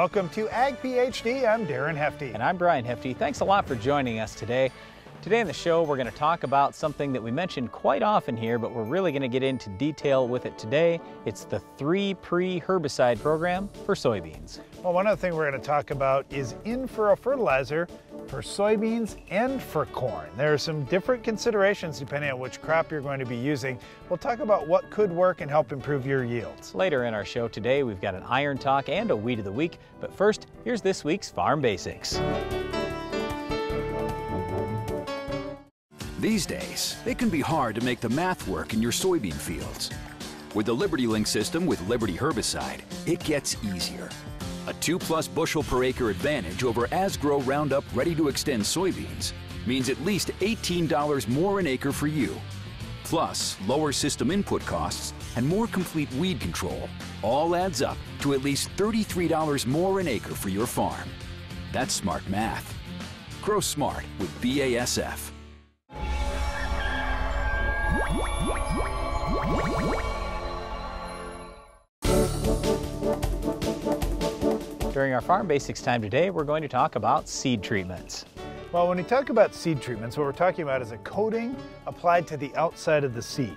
Welcome to Ag PhD. I'm Darren Hefty. And I'm Brian Hefty. Thanks a lot for joining us today. Today in the show, we're going to talk about something that we mentioned quite often here, but we're really going to get into detail with it today. It's the 3-Pre herbicide program for soybeans. Well, one other thing we're going to talk about is in-furrow fertilizer for soybeans and for corn. There are some different considerations depending on which crop you're going to be using. We'll talk about what could work and help improve your yields. Later in our show today, we've got an iron talk and a weed of the week. But first, here's this week's Farm Basics. These days, it can be hard to make the math work in your soybean fields. With the LibertyLink system with Liberty herbicide, it gets easier. A 2+ bushel per acre advantage over Asgrow Roundup Ready to Extend soybeans means at least $18 more an acre for you. Plus, lower system input costs and more complete weed control all adds up to at least $33 more an acre for your farm. That's smart math. Grow smart with BASF. During our Farm Basics time today, we're going to talk about seed treatments. Well, when we talk about seed treatments, what we're talking about is a coating applied to the outside of the seed.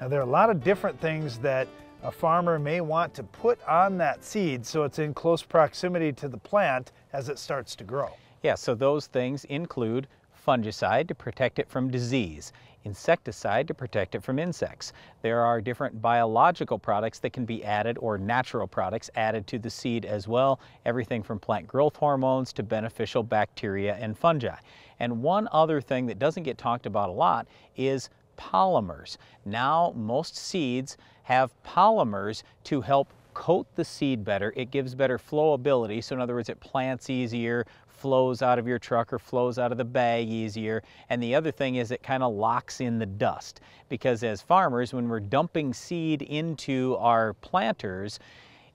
Now, there are a lot of different things that a farmer may want to put on that seed so it's in close proximity to the plant as it starts to grow. Yeah, so those things include fungicide to protect it from disease, insecticide to protect it from insects. There are different biological products that can be added, or natural products added to the seed as well, everything from plant growth hormones to beneficial bacteria and fungi. And one other thing that doesn't get talked about a lot is polymers. Now most seeds have polymers to help coat the seed better. It gives better flowability, so in other words it plants easier, flows out of your truck or flows out of the bag easier. And the other thing is it kind of locks in the dust, because as farmers, when we're dumping seed into our planters,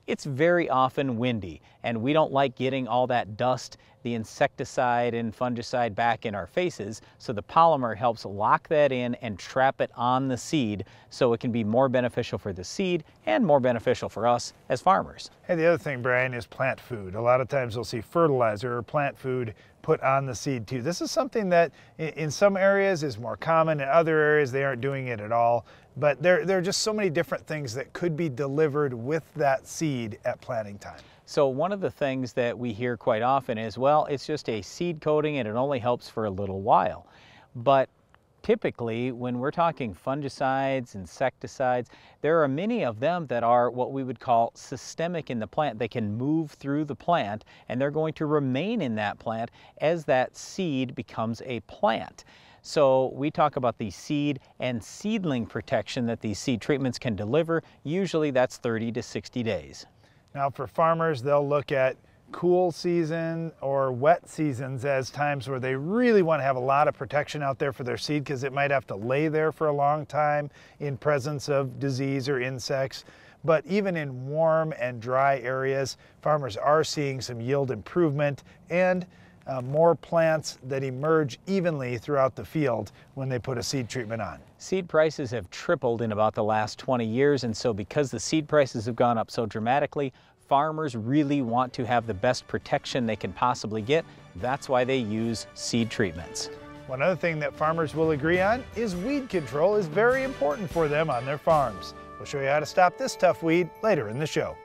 it's very often windy and we don't like getting all that dust, the insecticide and fungicide back in our faces. So the polymer helps lock that in and trap it on the seed so it can be more beneficial for the seed and more beneficial for us as farmers. Hey, the other thing, Brian, is plant food. A lot of times we'll see fertilizer or plant food put on the seed too. This is something that in some areas is more common, in other areas they aren't doing it at all. But there are just so many different things that could be delivered with that seed at planting time. So one of the things that we hear quite often is, well, it's just a seed coating and it only helps for a little while. But typically, when we're talking fungicides, insecticides, there are many of them that are what we would call systemic in the plant. They can move through the plant and they're going to remain in that plant as that seed becomes a plant. So we talk about the seed and seedling protection that these seed treatments can deliver. Usually that's 30 to 60 days. Now for farmers, they'll look at cool season or wet seasons as times where they really want to have a lot of protection out there for their seed, because it might have to lay there for a long time in presence of disease or insects. But even in warm and dry areas, farmers are seeing some yield improvement and more plants that emerge evenly throughout the field when they put a seed treatment on. Seed prices have tripled in about the last 20 years, and so because the seed prices have gone up so dramatically, farmers really want to have the best protection they can possibly get. That's why they use seed treatments. One other thing that farmers will agree on is weed control is very important for them on their farms. We'll show you how to stop this tough weed later in the show.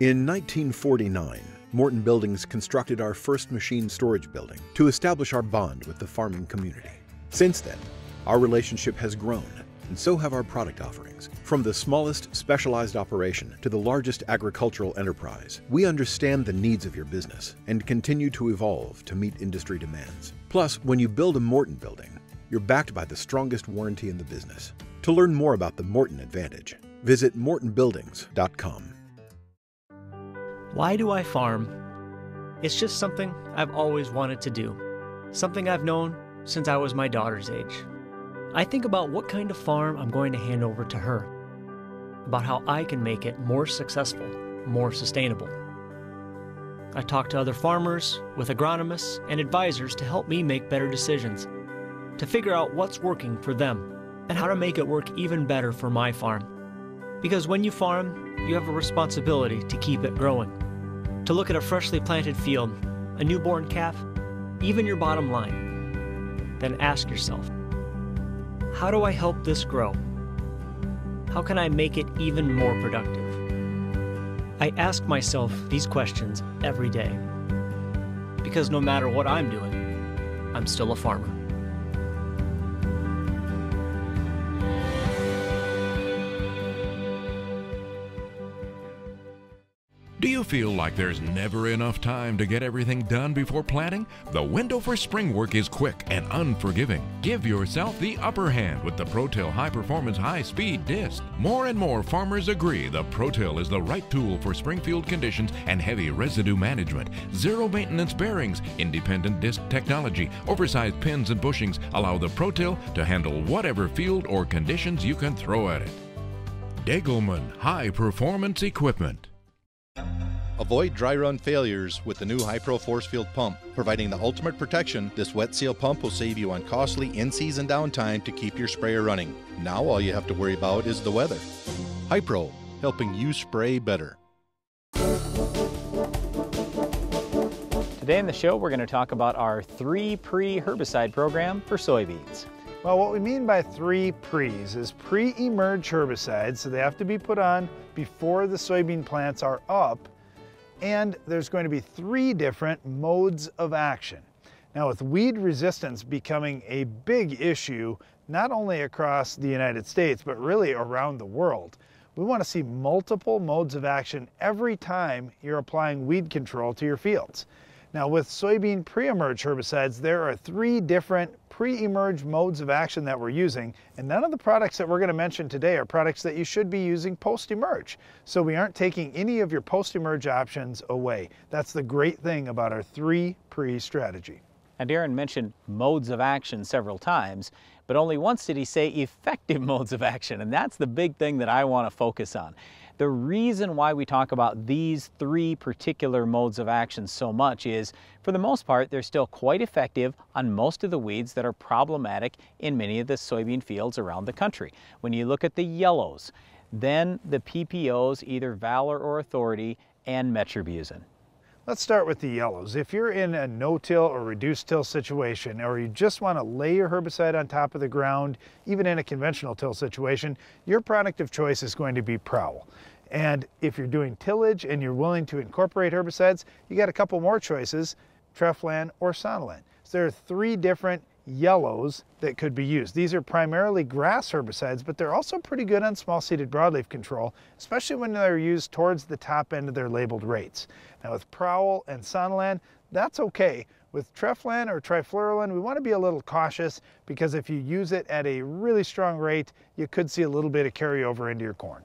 In 1949, Morton Buildings constructed our first machine storage building to establish our bond with the farming community. Since then, our relationship has grown, and so have our product offerings. From the smallest specialized operation to the largest agricultural enterprise, we understand the needs of your business and continue to evolve to meet industry demands. Plus, when you build a Morton building, you're backed by the strongest warranty in the business. To learn more about the Morton Advantage, visit mortonbuildings.com. Why do I farm? It's just something I've always wanted to do, something I've known since I was my daughter's age. I think about what kind of farm I'm going to hand over to her, about how I can make it more successful, more sustainable. I talk to other farmers, with agronomists and advisors to help me make better decisions, to figure out what's working for them and how to make it work even better for my farm. Because when you farm, you have a responsibility to keep it growing. To look at a freshly planted field, a newborn calf, even your bottom line. Then ask yourself, how do I help this grow? How can I make it even more productive? I ask myself these questions every day, because no matter what I'm doing, I'm still a farmer. Do you feel like there's never enough time to get everything done before planting? The window for spring work is quick and unforgiving. Give yourself the upper hand with the ProTill High Performance High Speed Disc. More and more farmers agree the ProTill is the right tool for springfield conditions and heavy residue management. Zero maintenance bearings, independent disc technology, oversized pins and bushings allow the ProTill to handle whatever field or conditions you can throw at it. Degelman High Performance Equipment. Avoid dry run failures with the new Hi-Pro Force Field Pump. Providing the ultimate protection, this wet seal pump will save you on costly in-season downtime to keep your sprayer running. Now all you have to worry about is the weather. Hi-Pro, helping you spray better. Today in the show, we're going to talk about our 3 pre-herbicide program for soybeans. Well, what we mean by 3 pre's is pre-emerge herbicides, so they have to be put on before the soybean plants are up, and there's going to be 3 different modes of action. Now, with weed resistance becoming a big issue, not only across the United States, but really around the world, we want to see multiple modes of action every time you're applying weed control to your fields. Now, with soybean pre-emerge herbicides, there are 3 different pre-emerge modes of action that we're using, and none of the products that we're going to mention today are products that you should be using post-emerge. So we aren't taking any of your post-emerge options away. That's the great thing about our 3 pre strategy. And Darren mentioned modes of action several times, but only once did he say effective modes of action, and that's the big thing that I want to focus on. The reason why we talk about these 3 particular modes of action so much is, for the most part, they're still quite effective on most of the weeds that are problematic in many of the soybean fields around the country. When you look at the yellows, then the PPOs, either Valor or Authority, and Metribuzin. Let's start with the yellows. If you're in a no-till or reduced-till situation, or you just want to lay your herbicide on top of the ground, even in a conventional till situation, your product of choice is going to be Prowl. And if you're doing tillage and you're willing to incorporate herbicides, you got a couple more choices, Treflan or Sonalan. So there are 3 different yellows that could be used. These are primarily grass herbicides, but they're also pretty good on small-seeded broadleaf control, especially when they're used towards the top end of their labeled rates. Now with Prowl and Sonalan, that's okay. With Treflan or Trifluralin, we want to be a little cautious, because if you use it at a really strong rate, you could see a little bit of carryover into your corn.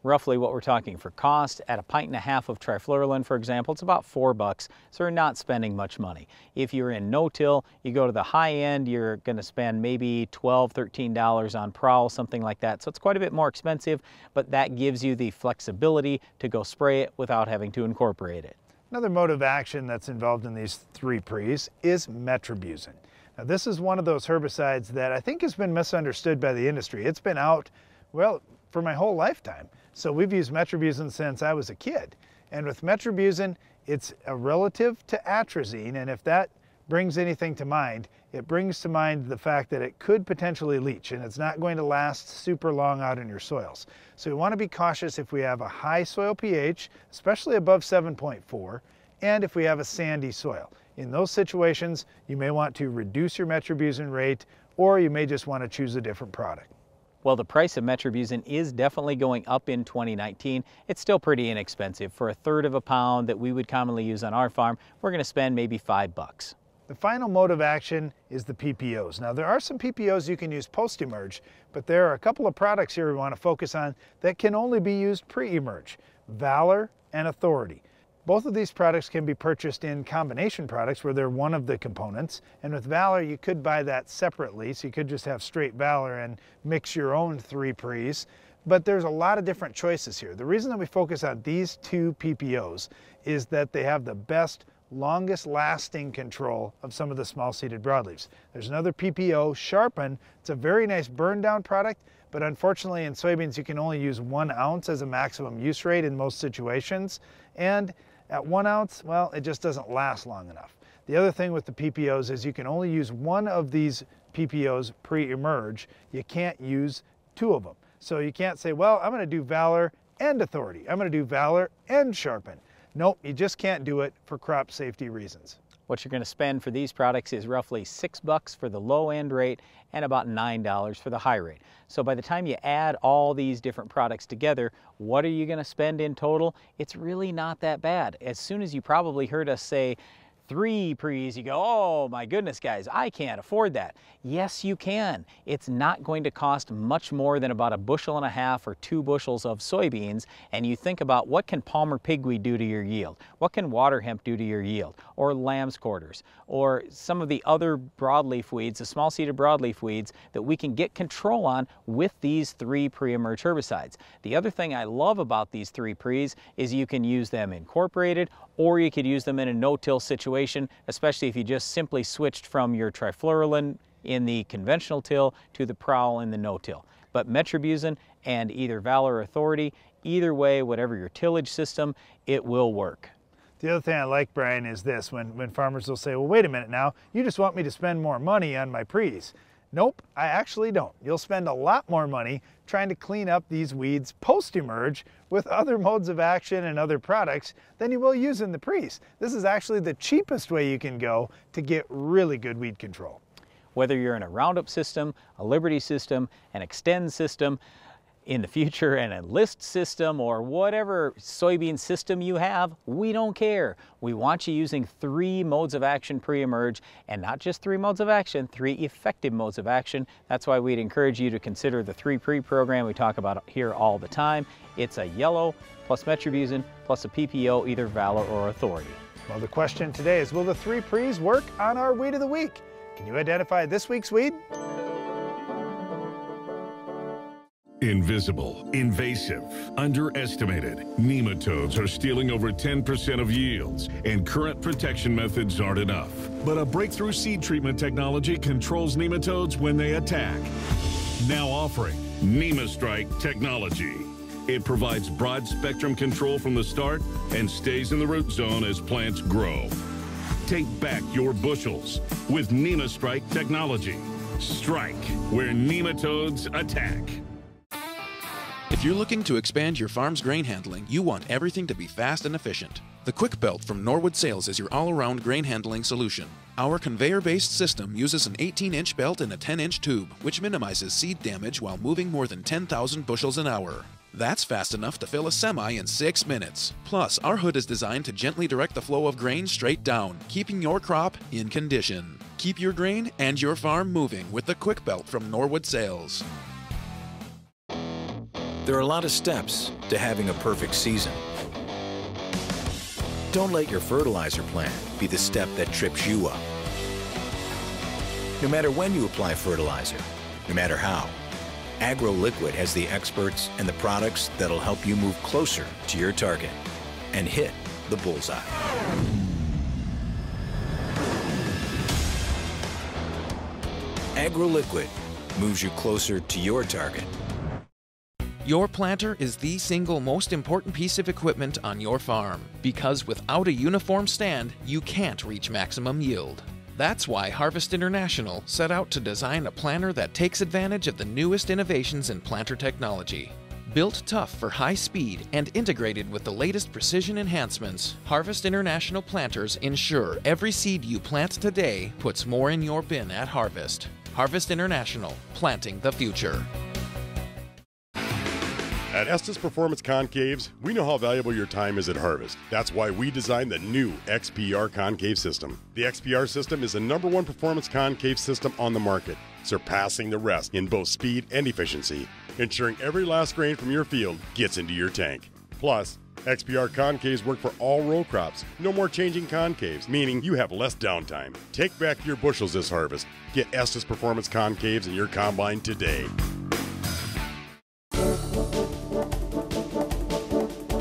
Roughly what we're talking for cost, at 1.5 pints of trifluralin, for example, it's about $4, so you're not spending much money. If you're in no-till, you go to the high end, you're going to spend maybe $12, $13 on Prowl, something like that. So it's quite a bit more expensive, but that gives you the flexibility to go spray it without having to incorporate it. Another mode of action that's involved in these 3 pre's is Metribuzin. Now this is one of those herbicides that I think has been misunderstood by the industry. It's been out, well, for my whole lifetime. So we've used Metribuzin since I was a kid. And with Metribuzin, it's a relative to atrazine, and if that brings anything to mind, it brings to mind the fact that it could potentially leach, and it's not going to last super long out in your soils. So we want to be cautious if we have a high soil pH, especially above 7.4, and if we have a sandy soil. In those situations, you may want to reduce your Metribuzin rate, or you may just want to choose a different product. Well, the price of Metribuzin is definitely going up in 2019. It's still pretty inexpensive. For 1/3 of a pound that we would commonly use on our farm, we're going to spend maybe $5. The final mode of action is the PPOs. Now there are some PPOs you can use post-emerge, but there are a couple of products here we want to focus on that can only be used pre-emerge, Valor and Authority. Both of these products can be purchased in combination products where they're one of the components, and with Valor you could buy that separately, so you could just have straight Valor and mix your own 3 pre's, but there's a lot of different choices here. The reason that we focus on these 2 PPOs is that they have the best, longest lasting control of some of the small seeded broadleaves. There's another PPO, Sharpen. It's a very nice burn down product, but unfortunately in soybeans you can only use 1 ounce as a maximum use rate in most situations, and at 1 ounce, well, it just doesn't last long enough. The other thing with the PPOs is you can only use 1 of these PPOs pre-emerge. You can't use 2 of them. So you can't say, well, I'm going to do Valor and Authority. I'm going to do Valor and Sharpen. Nope, you just can't do it for crop safety reasons. What you're going to spend for these products is roughly $6 for the low end rate and about $9 for the high rate. So by the time you add all these different products together, what are you going to spend in total? It's really not that bad. As soon as you probably heard us say 3 pre's, you go, oh my goodness guys, I can't afford that. Yes, you can. It's not going to cost much more than about 1.5 bushels or 2 bushels of soybeans, and you think about what can Palmer pigweed do to your yield? What can water hemp do to your yield? Or lamb's quarters? Or some of the other broadleaf weeds, the small-seeded broadleaf weeds that we can get control on with these 3 pre-emerge herbicides. The other thing I love about these 3 pre's is you can use them incorporated, or you could use them in a no-till situation, especially if you just simply switched from your trifluralin in the conventional till to the Prowl in the no-till. But Metribuzin and either Valor or Authority, either way, whatever your tillage system, it will work. The other thing I like, Brian, is this, when farmers will say, well, wait a minute now, you just want me to spend more money on my pre's. Nope, I actually don't. You'll spend a lot more money trying to clean up these weeds post-emerge with other modes of action and other products than you will using the pre's. This is actually the cheapest way you can go to get really good weed control. Whether you're in a Roundup system, a Liberty system, an Xtend system, in the future an Enlist system, or whatever soybean system you have, we don't care. We want you using 3 modes of action pre-emerge, and not just 3 modes of action, 3 effective modes of action. That's why we'd encourage you to consider the 3 pre program we talk about here all the time. It's a yellow plus Metribuzin plus a PPO, either Valor or Authority. Well, the question today is, will the 3 pre's work on our weed of the week? Can you identify this week's weed? Invisible, invasive, underestimated. Nematodes are stealing over 10% of yields, and current protection methods aren't enough. But a breakthrough seed treatment technology controls nematodes when they attack. Now offering NemaStrike technology. It provides broad spectrum control from the start and stays in the root zone as plants grow. Take back your bushels with NemaStrike technology. Strike where nematodes attack. If you're looking to expand your farm's grain handling, you want everything to be fast and efficient. The Quick Belt from Norwood Sales is your all-around grain handling solution. Our conveyor-based system uses an 18-inch belt and a 10-inch tube, which minimizes seed damage while moving more than 10,000 bushels an hour. That's fast enough to fill a semi in 6 minutes. Plus, our hood is designed to gently direct the flow of grain straight down, keeping your crop in condition. Keep your grain and your farm moving with the Quick Belt from Norwood Sales. There are a lot of steps to having a perfect season. Don't let your fertilizer plan be the step that trips you up. No matter when you apply fertilizer, no matter how, AgroLiquid has the experts and the products that'll help you move closer to your target and hit the bullseye. AgroLiquid moves you closer to your target. Your planter is the single most important piece of equipment on your farm, because without a uniform stand, you can't reach maximum yield. That's why Harvest International set out to design a planter that takes advantage of the newest innovations in planter technology. Built tough for high speed and integrated with the latest precision enhancements, Harvest International planters ensure every seed you plant today puts more in your bin at harvest. Harvest International, planting the future. At Estes Performance Concaves, we know how valuable your time is at harvest. That's why we designed the new XPR concave system. The XPR system is the #1 performance concave system on the market, surpassing the rest in both speed and efficiency, ensuring every last grain from your field gets into your tank. Plus, XPR concaves work for all row crops. No more changing concaves, meaning you have less downtime. Take back your bushels this harvest. Get Estes Performance Concaves in your combine today.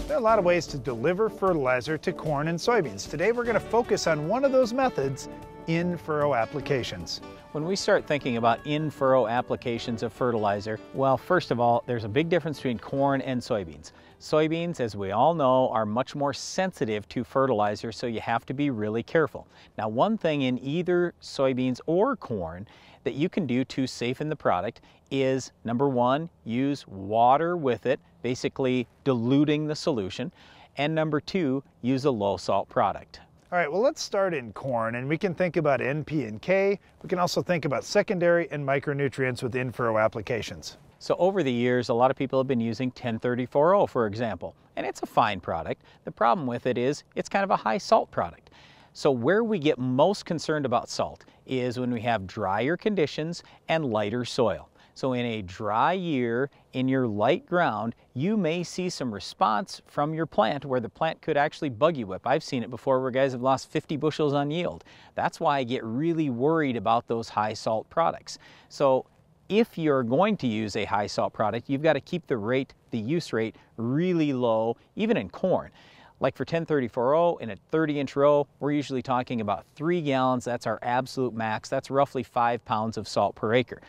There are a lot of ways to deliver fertilizer to corn and soybeans. Today we're going to focus on one of those methods, in-furrow applications. When we start thinking about in-furrow applications of fertilizer, well, first of all, there's a big difference between corn and soybeans. Soybeans, as we all know, are much more sensitive to fertilizer, so you have to be really careful. Now, one thing in either soybeans or corn that you can do to safeten the product is, number one, use water with it, basically diluting the solution, and number two, use a low salt product. All right, well, let's start in corn, and we can think about N, P, and K. We can also think about secondary and micronutrients with in-furrow applications. So over the years, a lot of people have been using 10-30-4-0, for example, and it's a fine product. The problem with it is it's kind of a high salt product. So where we get most concerned about salt is when we have drier conditions and lighter soil. So in a dry year, in your light ground, you may see some response from your plant where the plant could actually buggy whip. I've seen it before where guys have lost 50 bushels on yield. That's why I get really worried about those high salt products. So if you're going to use a high salt product, you've got to keep the use rate really low, even in corn. Like for 10-30-4-0 in a 30-inch row, we're usually talking about 3 gallons. That's our absolute max. That's roughly 5 pounds of salt per acre.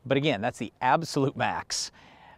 But again, that's the absolute max.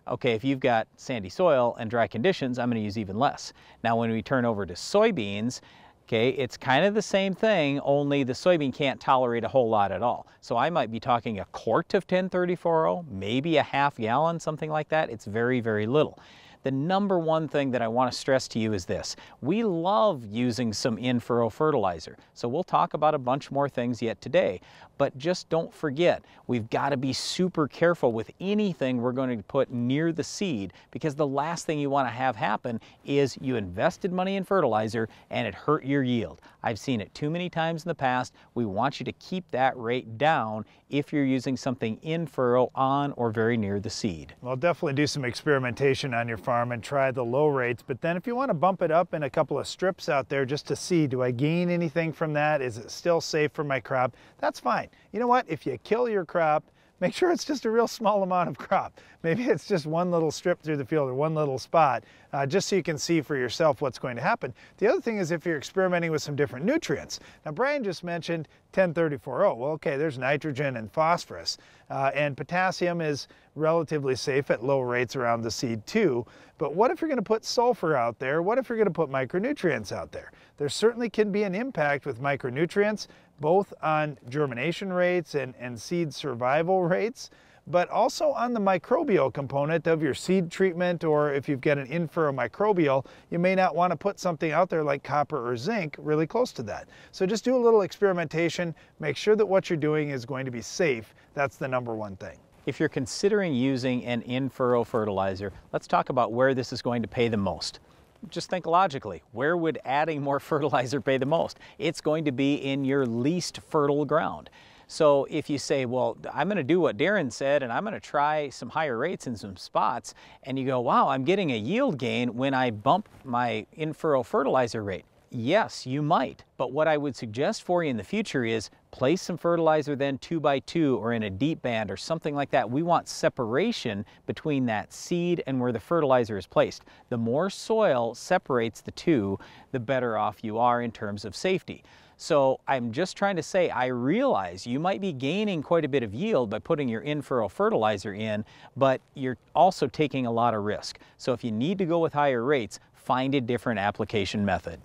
Okay, if you've got sandy soil and dry conditions, I'm going to use even less. Now, when we turn over to soybeans, okay, it's kind of the same thing, only the soybean can't tolerate a whole lot at all. So I might be talking a quart of 10-30-4-0, maybe a half gallon, something like that. It's very, very little. The number one thing that I want to stress to you is this. We love using some in-furrow fertilizer. So we'll talk about a bunch more things yet today. But just don't forget, we've got to be super careful with anything we're going to put near the seed, because the last thing you want to have happen is you invested money in fertilizer and it hurt your yield. I've seen it too many times in the past. We want you to keep that rate down if you're using something in-furrow on or very near the seed. Well, definitely do some experimentation on your farm and try the low rates, but then if you want to bump it up in a couple of strips out there just to see, do I gain anything from that? Is it still safe for my crop? That's fine. You know what? If you kill your crop, make sure it's just a real small amount of crop. Maybe it's just one little strip through the field or one little spot, just so you can see for yourself what's going to happen. The other thing is if you're experimenting with some different nutrients. Now, Brian just mentioned 10-30-4-0. Well, okay, there's nitrogen and phosphorus, and potassium is relatively safe at low rates around the seed too. But what if you're going to put sulfur out there? What if you're going to put micronutrients out there? There certainly can be an impact with micronutrients, both on germination rates and seed survival rates, but also on the microbial component of your seed treatment, or if you've got an in-furrow microbial, you may not want to put something out there like copper or zinc really close to that. So just do a little experimentation, make sure that what you're doing is going to be safe. That's the number one thing. If you're considering using an in-furrow fertilizer, let's talk about where this is going to pay the most. Just think logically, where would adding more fertilizer pay the most? It's going to be in your least fertile ground. So if you say, well, I'm going to do what Darren said and I'm going to try some higher rates in some spots, and you go, wow, I'm getting a yield gain when I bump my in-furrow fertilizer rate. Yes, you might, but what I would suggest for you in the future is place some fertilizer then 2x2 or in a deep band or something like that. We want separation between that seed and where the fertilizer is placed. The more soil separates the two, the better off you are in terms of safety. So I'm just trying to say, I realize you might be gaining quite a bit of yield by putting your in-furrow fertilizer in, but you're also taking a lot of risk. So if you need to go with higher rates, find a different application method.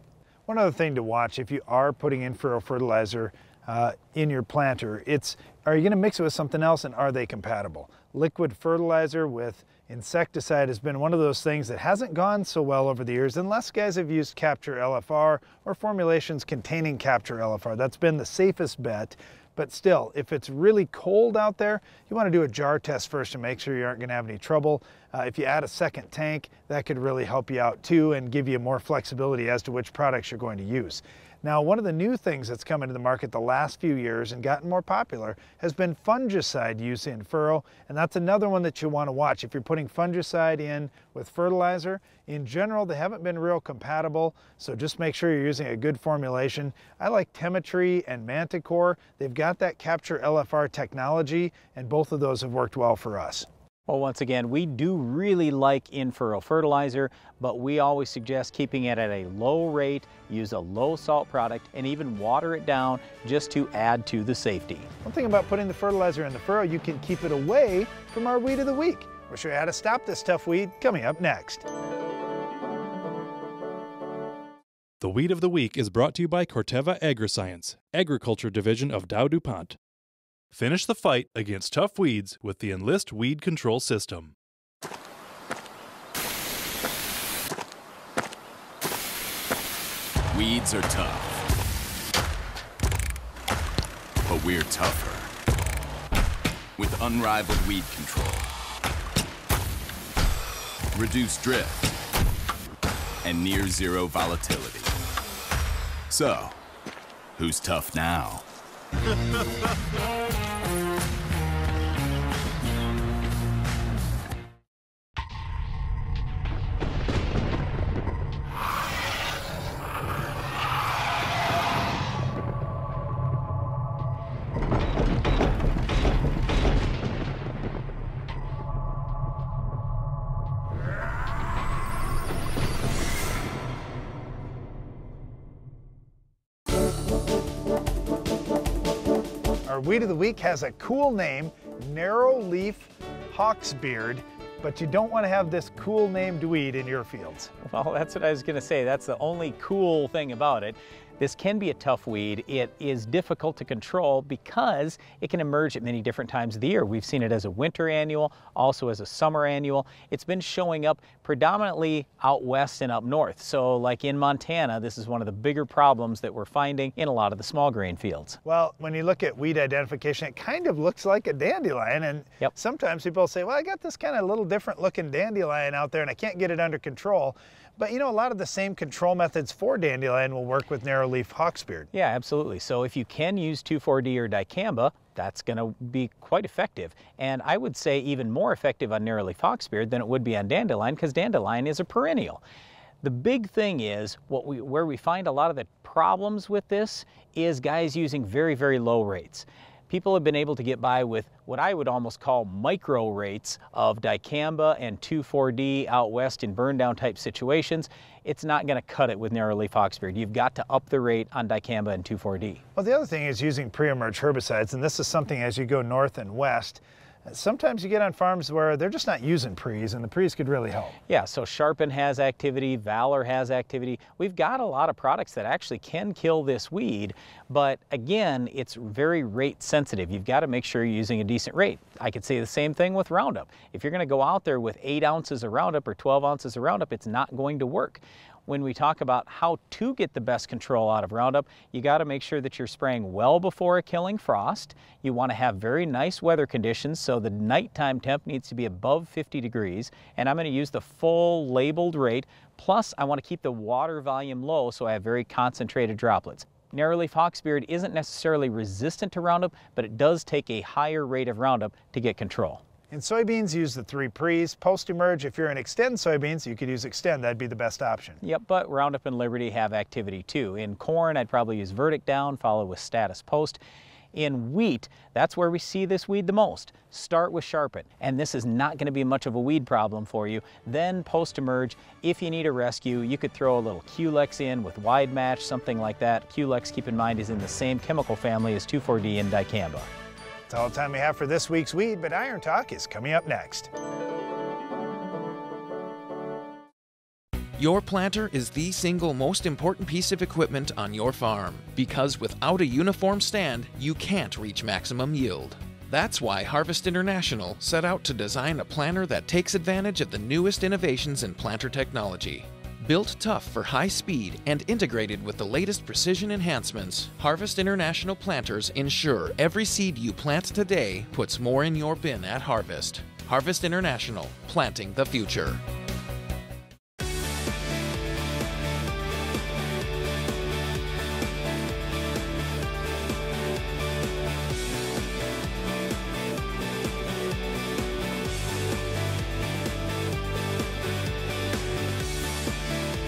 One other thing to watch if you are putting in-furrow fertilizer in your planter, are you going to mix it with something else, and are they compatible? Liquid fertilizer with insecticide has been one of those things that hasn't gone so well over the years unless guys have used Capture LFR or formulations containing Capture LFR. That's been the safest bet. But still, if it's really cold out there, you want to do a jar test first to make sure you aren't going to have any trouble. If you add a second tank, that could really help you out too and give you more flexibility as to which products you're going to use. Now, one of the new things that's come into the market the last few years and gotten more popular has been fungicide use in furrow, and that's another one that you want to watch. If you're putting fungicide in with fertilizer, in general, they haven't been real compatible, so just make sure you're using a good formulation. I like Temetry and Manticore. They've got that Capture LFR technology, and both of those have worked well for us. Well, once again, we do really like in-furrow fertilizer, but we always suggest keeping it at a low rate, use a low salt product, and even water it down just to add to the safety. One thing about putting the fertilizer in the furrow, you can keep it away from our weed of the week. We'll show you how to stop this tough weed coming up next. The Weed of the Week is brought to you by Corteva Agriscience, Agriculture Division of Dow DuPont. Finish the fight against tough weeds with the Enlist Weed Control System. Weeds are tough, but we're tougher. With unrivaled weed control, reduced drift, and near zero volatility. So, who's tough now? Our weed of the week has a cool name, narrow leaf hawksbeard, but you don't want to have this cool named weed in your fields. Well, that's what I was going to say. That's the only cool thing about it. This can be a tough weed. It is difficult to control because it can emerge at many different times of the year. We've seen it as a winter annual, also as a summer annual. It's been showing up predominantly out west and up north. So like in Montana, this is one of the bigger problems that we're finding in a lot of the small grain fields. Well, when you look at weed identification, it kind of looks like a dandelion, and sometimes people say, well, I got this kind of little different looking dandelion out there and I can't get it under control. But you know, a lot of the same control methods for dandelion will work with narrowleaf hawksbeard. Yeah, absolutely. So if you can use 2,4-D or dicamba, that's going to be quite effective. And I would say even more effective on narrowleaf hawksbeard than it would be on dandelion, because dandelion is a perennial. The big thing is, where we find a lot of the problems with this is guys using very, very low rates. People have been able to get by with what I would almost call micro rates of dicamba and 2,4-D out west in burn down type situations. It's not going to cut it with narrowleaf hawksbeard. You've got to up the rate on dicamba and 2,4-D. Well, the other thing is using pre-emerge herbicides, and this is something as you go north and west, sometimes you get on farms where they're just not using pre's, and the pre's could really help. Yeah, so Sharpen has activity, Valor has activity. We've got a lot of products that actually can kill this weed, but again, it's very rate sensitive. You've got to make sure you're using a decent rate. I could say the same thing with Roundup. If you're going to go out there with 8 ounces of Roundup or 12 ounces of Roundup, it's not going to work. When we talk about how to get the best control out of Roundup, you got to make sure that you're spraying well before a killing frost. You want to have very nice weather conditions, so the nighttime temp needs to be above 50 degrees. And I'm going to use the full labeled rate. Plus, I want to keep the water volume low so I have very concentrated droplets. Narrowleaf hawksbeard isn't necessarily resistant to Roundup, but it does take a higher rate of Roundup to get control. In soybeans, use the 3 pre's. Post-emerge, if you're in Xtend soybeans, you could use Xtend. That'd be the best option. Yep, but Roundup and Liberty have activity too. In corn, I'd probably use Verdict Down, followed with Status Post. In wheat, that's where we see this weed the most. Start with Sharpen, and this is not going to be much of a weed problem for you. Then post-emerge, if you need a rescue, you could throw a little Culex in with Wide Match, something like that. Culex, keep in mind, is in the same chemical family as 2,4-D and dicamba. That's all the time we have for this week's weed, but Iron Talk is coming up next. Your planter is the single most important piece of equipment on your farm, because without a uniform stand, you can't reach maximum yield. That's why Harvest International set out to design a planter that takes advantage of the newest innovations in planter technology. Built tough for high speed and integrated with the latest precision enhancements, Harvest International planters ensure every seed you plant today puts more in your bin at harvest. Harvest International, planting the future.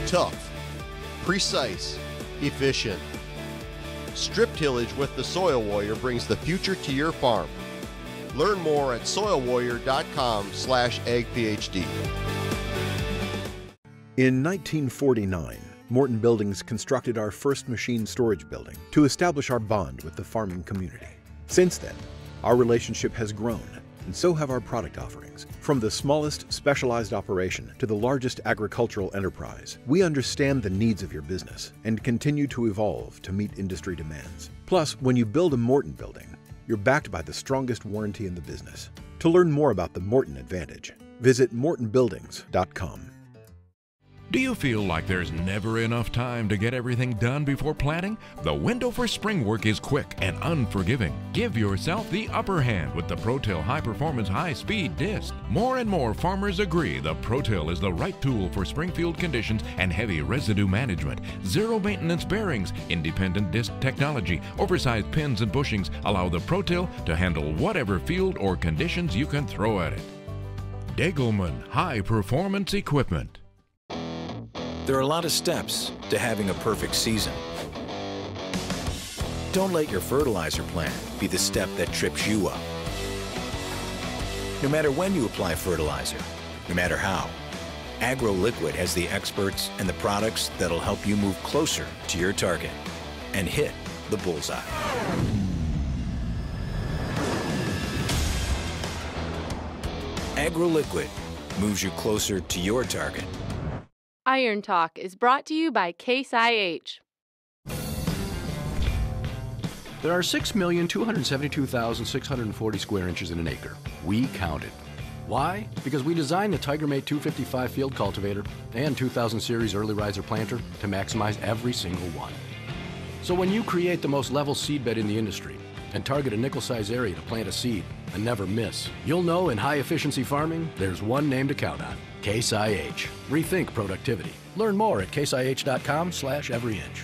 Tough, precise, efficient. Strip tillage with the Soil Warrior brings the future to your farm. Learn more at soilwarrior.com/AgPhD. In 1949, Morton Buildings constructed our first machine storage building to establish our bond with the farming community. Since then, our relationship has grown, and so have our product offerings. From the smallest specialized operation to the largest agricultural enterprise, we understand the needs of your business and continue to evolve to meet industry demands. Plus, when you build a Morton building, you're backed by the strongest warranty in the business. To learn more about the Morton Advantage, visit mortonbuildings.com. Do you feel like there's never enough time to get everything done before planting? The window for spring work is quick and unforgiving. Give yourself the upper hand with the ProTill High Performance High Speed Disc. More and more farmers agree the ProTill is the right tool for springfield conditions and heavy residue management. Zero maintenance bearings, independent disc technology, oversized pins and bushings allow the ProTill to handle whatever field or conditions you can throw at it. Degelman High Performance Equipment. There are a lot of steps to having a perfect season. Don't let your fertilizer plan be the step that trips you up. No matter when you apply fertilizer, no matter how, AgroLiquid has the experts and the products that'll help you move closer to your target and hit the bullseye. AgroLiquid moves you closer to your target. Iron Talk is brought to you by Case IH. There are 6,272,640 square inches in an acre. We counted. Why? Because we designed the TigerMate 255 field cultivator and 2000 series early riser planter to maximize every single one. So when you create the most level seedbed in the industry and target a nickel-size area to plant a seed and never miss, you'll know in high-efficiency farming, there's one name to count on. Case IH. Rethink productivity. Learn more at caseih.com/everyinch.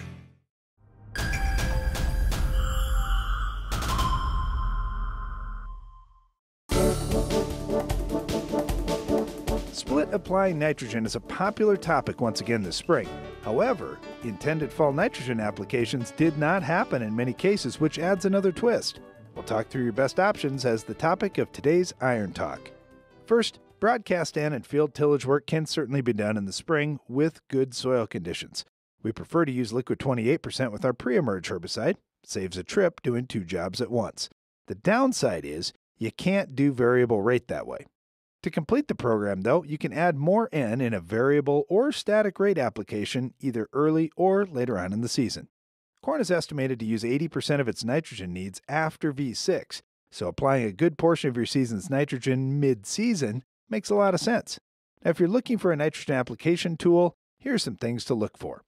Split applying nitrogen is a popular topic once again this spring. However, intended fall nitrogen applications did not happen in many cases, which adds another twist. We'll talk through your best options as the topic of today's Iron Talk. First, broadcast and field tillage work can certainly be done in the spring with good soil conditions. We prefer to use liquid 28% with our pre-emerge herbicide. Saves a trip doing two jobs at once. The downside is you can't do variable rate that way. To complete the program, though, you can add more N in a variable or static rate application either early or later on in the season. Corn is estimated to use 80% of its nitrogen needs after V6, so applying a good portion of your season's nitrogen mid-season makes a lot of sense. Now, if you're looking for a nitrogen application tool, here are some things to look for.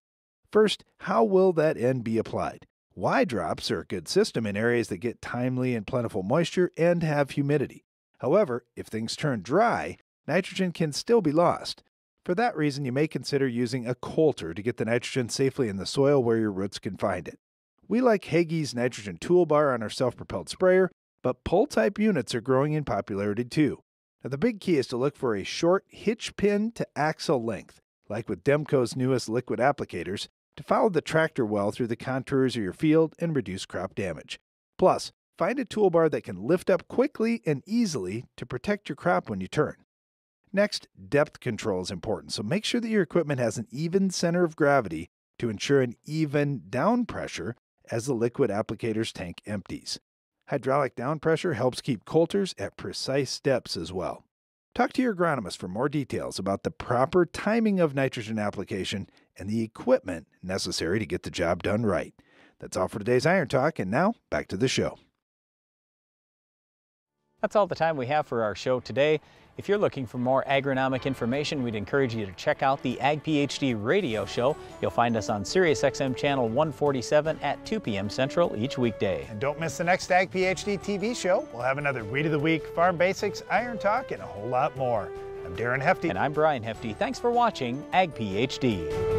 First, how will that N be applied? Y drops are a good system in areas that get timely and plentiful moisture and have humidity. However, if things turn dry, nitrogen can still be lost. For that reason, you may consider using a coulter to get the nitrogen safely in the soil where your roots can find it. We like Hagee's nitrogen toolbar on our self-propelled sprayer, but pull-type units are growing in popularity too. Now, the big key is to look for a short hitch pin to axle length, like with Demco's newest liquid applicators, to follow the tractor well through the contours of your field and reduce crop damage. Plus, find a toolbar that can lift up quickly and easily to protect your crop when you turn. Next, depth control is important, so make sure that your equipment has an even center of gravity to ensure an even down pressure as the liquid applicator's tank empties. Hydraulic down pressure helps keep coulters at precise depths as well. Talk to your agronomist for more details about the proper timing of nitrogen application and the equipment necessary to get the job done right. That's all for today's Iron Talk, and now back to the show. That's all the time we have for our show today. If you're looking for more agronomic information, we'd encourage you to check out the Ag PhD radio show. You'll find us on SiriusXM channel 147 at 2 p.m. Central each weekday. And don't miss the next Ag PhD TV show. We'll have another Weed of the Week, Farm Basics, Iron Talk, and a whole lot more. I'm Darren Hefty. And I'm Brian Hefty. Thanks for watching Ag PhD.